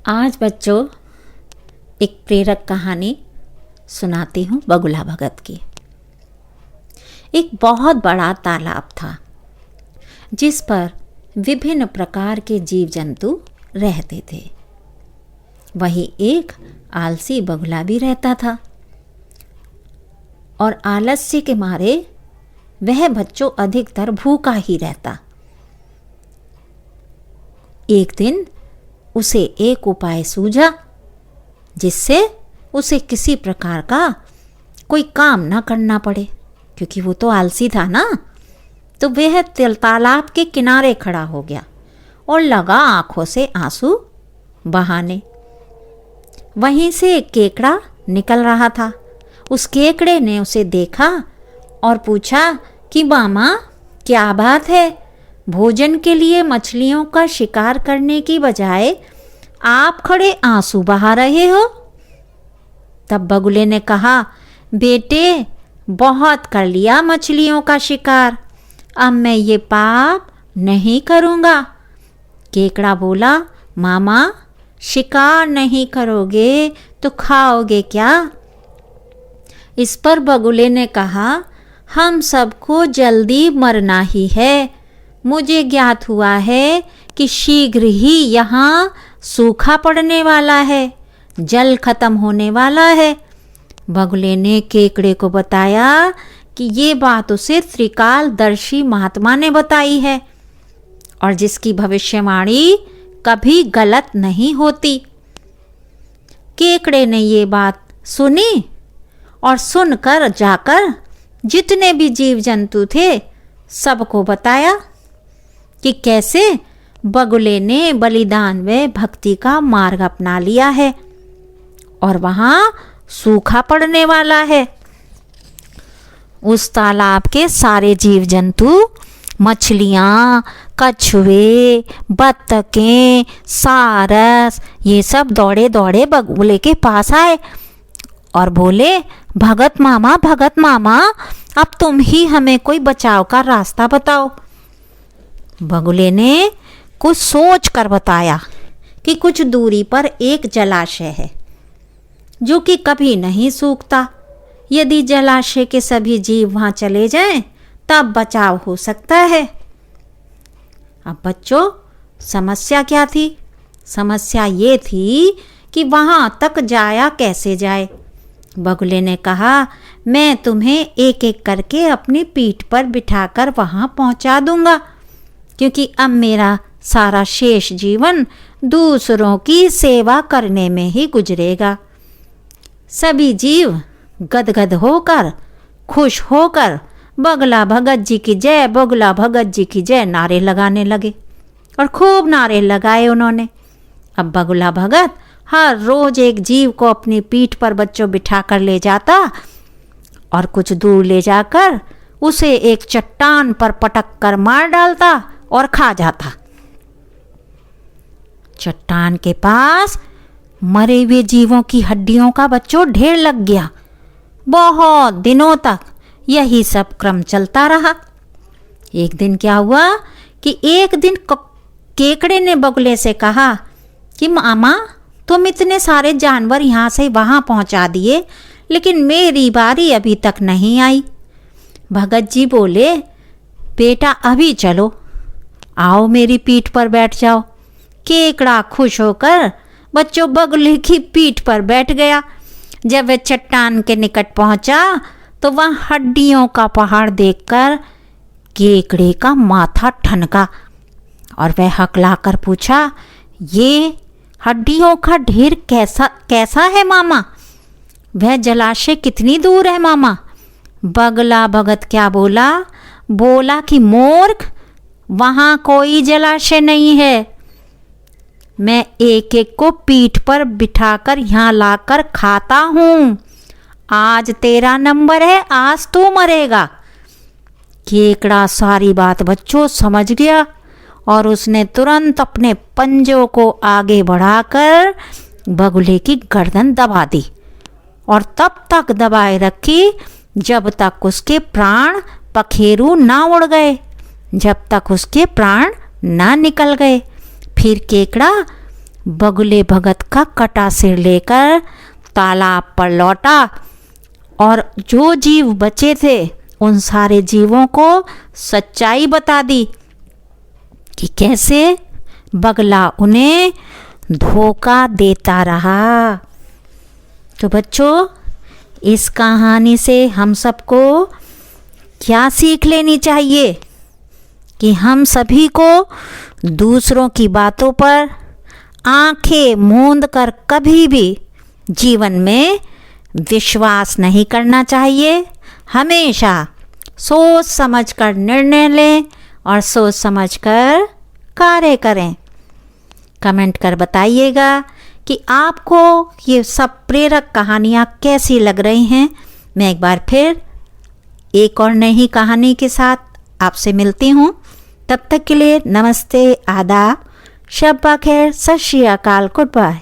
आज बच्चों एक प्रेरक कहानी सुनाती हूँ बगुला भगत की। एक बहुत बड़ा तालाब था जिस पर विभिन्न प्रकार के जीव जंतु रहते थे। वहीं एक आलसी बगुला भी रहता था और आलस्य के मारे वह बच्चों अधिकतर भूखा ही रहता। एक दिन उसे एक उपाय सूझा जिससे उसे किसी प्रकार का कोई काम न करना पड़े, क्योंकि वो तो आलसी था ना। तो वह तालाब के किनारे खड़ा हो गया और लगा आंखों से आंसू बहाने। वहीं से एक केकड़ा निकल रहा था। उस केकड़े ने उसे देखा और पूछा कि मामा क्या बात है, भोजन के लिए मछलियों का शिकार करने की बजाय आप खड़े आंसू बहा रहे हो। तब बगुले ने कहा, बेटे बहुत कर लिया मछलियों का शिकार, अब मैं ये पाप नहीं करूँगा। केकड़ा बोला, मामा शिकार नहीं करोगे तो खाओगे क्या? इस पर बगुले ने कहा, हम सबको जल्दी मरना ही है। मुझे ज्ञात हुआ है कि शीघ्र ही यहाँ सूखा पड़ने वाला है, जल खत्म होने वाला है। बगुले ने केकड़े को बताया कि ये बात उसे त्रिकालदर्शी महात्मा ने बताई है और जिसकी भविष्यवाणी कभी गलत नहीं होती। केकड़े ने ये बात सुनी और सुनकर जाकर जितने भी जीव जंतु थे सबको बताया कि कैसे बगुले ने बलिदान व भक्ति का मार्ग अपना लिया है और वहाँ सूखा पड़ने वाला है। उस तालाब के सारे जीव जंतु, मछलियाँ, कछुए, बत्तखें, सारस, ये सब दौड़े दौड़े बगुले के पास आए और बोले, भगत मामा अब तुम ही हमें कोई बचाव का रास्ता बताओ। बगुले ने कुछ सोच कर बताया कि कुछ दूरी पर एक जलाशय है जो कि कभी नहीं सूखता। यदि जलाशय के सभी जीव वहाँ चले जाएं तब बचाव हो सकता है। अब बच्चों समस्या क्या थी? समस्या ये थी कि वहाँ तक जाया कैसे जाए। बगुले ने कहा, मैं तुम्हें एक एक करके अपनी पीठ पर बिठाकर वहाँ पहुँचा दूँगा, क्योंकि अब मेरा सारा शेष जीवन दूसरों की सेवा करने में ही गुजरेगा। सभी जीव गदगद होकर, खुश होकर बगला भगत जी की जय, बगुला भगत जी की जय नारे लगाने लगे और खूब नारे लगाए उन्होंने। अब बगुला भगत हर रोज एक जीव को अपनी पीठ पर बच्चों बिठा कर ले जाता और कुछ दूर ले जाकर उसे एक चट्टान पर पटक कर मार डालता और खा जाता। चट्टान के पास मरे हुए जीवों की हड्डियों का बच्चों ढेर लग गया। बहुत दिनों तक यही सब क्रम चलता रहा। एक दिन क्या हुआ कि एक दिन केकड़े ने बगुले से कहा कि मामा तुम इतने सारे जानवर यहाँ से वहाँ पहुँचा दिए, लेकिन मेरी बारी अभी तक नहीं आई। भगत जी बोले, बेटा अभी चलो, आओ मेरी पीठ पर बैठ जाओ। केकड़ा खुश होकर बच्चों बगुले की पीठ पर बैठ गया। जब वह चट्टान के निकट पहुंचा तो वह हड्डियों का पहाड़ देखकर केकड़े का माथा ठनका और वह हकलाकर पूछा, ये हड्डियों का ढेर कैसा है मामा? वह जलाशय कितनी दूर है मामा? बगला भगत क्या बोला? बोला कि मूर्ख, वहाँ कोई जलाशय नहीं है। मैं एक एक को पीठ पर बिठाकर यहाँ लाकर खाता हूँ। आज तेरा नंबर है, आज तू मरेगा। केकड़ा सारी बात बच्चों समझ गया और उसने तुरंत अपने पंजों को आगे बढ़ाकर बगुले की गर्दन दबा दी और तब तक दबाए रखी जब तक उसके प्राण पखेरु ना उड़ गए, जब तक उसके प्राण ना निकल गए। फिर केकड़ा बगुले भगत का कटा सिर लेकर तालाब पर लौटा और जो जीव बचे थे उन सारे जीवों को सच्चाई बता दी कि कैसे बगला उन्हें धोखा देता रहा। तो बच्चों, इस कहानी से हम सबको क्या सीख लेनी चाहिए कि हम सभी को दूसरों की बातों पर आंखें मूंद कर कभी भी जीवन में विश्वास नहीं करना चाहिए। हमेशा सोच समझकर निर्णय लें और सोच समझकर कार्य करें। कमेंट कर बताइएगा कि आपको ये सब प्रेरक कहानियाँ कैसी लग रही हैं। मैं एक बार फिर एक और नई कहानी के साथ आपसे मिलती हूँ। तब तक के लिए नमस्ते, आदाब, शब बखैर, सत श्री अकाल, गुड बाय।